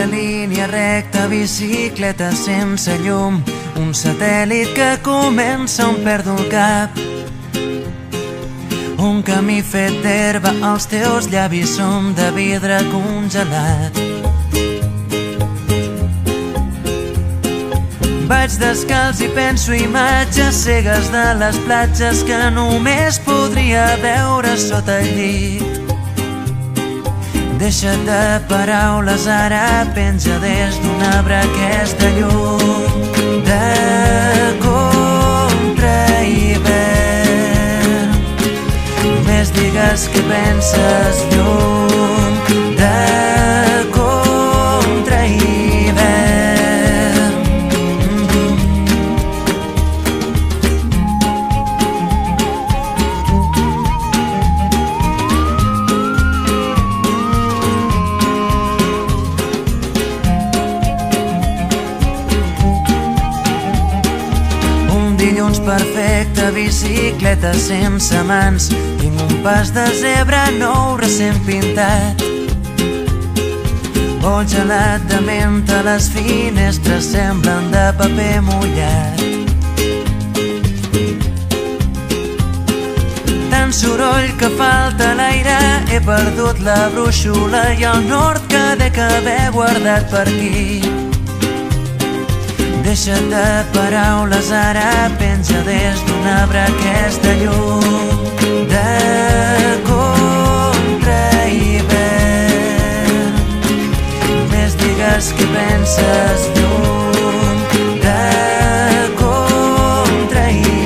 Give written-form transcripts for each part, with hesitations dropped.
de línia recta, bicicleta sense llum, un satèl·lit que comença on perdo el cap. Un camí fet d'herba, els teus llavis són de vidre congelat. Vaig descalç i penso imatges cegues de les platges que només podria veure sota el llit. Deixa't de paraules, ara penja des d'un arbre aquesta llum de contra hivern. Només digues què penses, llum de contra hivern. Dilluns perfecte, bicicleta sense mans, tinc un pas de zebra nou recent pintat. Vol gelat de menta, les finestres semblen de paper mullat. Tant soroll que falta l'aire, he perdut la brúixola i el nord que dec haver guardat per aquí. Deixa't de paraules, ara penja des d'un arbre aquesta llum de contra hivern. Només digues què penses, llum de contra hivern.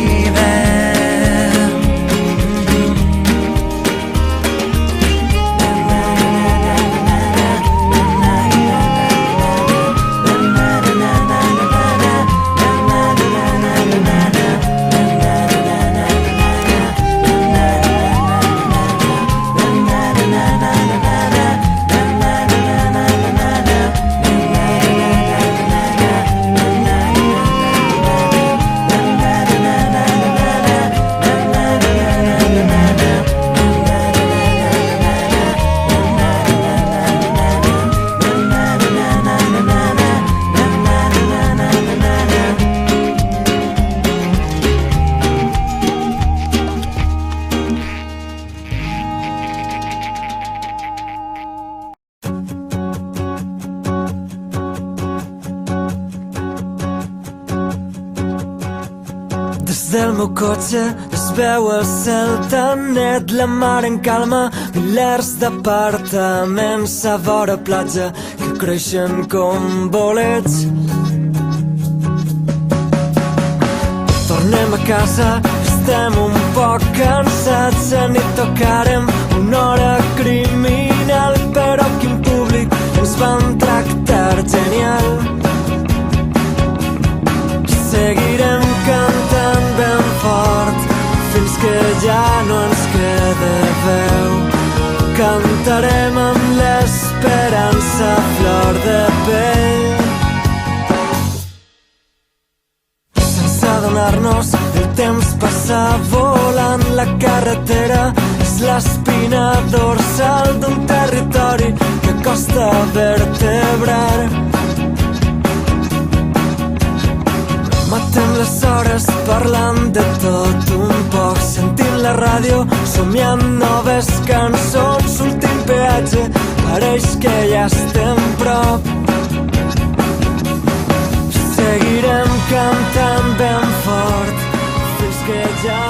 Des del meu cotxe es veu el cel tan net, la mar en calma, milers d'apartaments a vora platja que creixen com bolets. Tornem a casa, estem un poc cansats, a nit tocarem una hora criminal, però aquí en públic ens van tractar genial. Seguirem cantant ben fort fins que ja no ens quede veu. Cantarem amb l'esperança a flor de pell. Sense adonar-nos, el temps passa volant. La carretera és l'espina dorsal d'un territori que costa vertebrar. Matem les hores parlant de tot un poc, sentint la ràdio, somiant noves cançons. Últim peatge, pareix que ja estem prop. Seguirem cantant ben fort fins que ja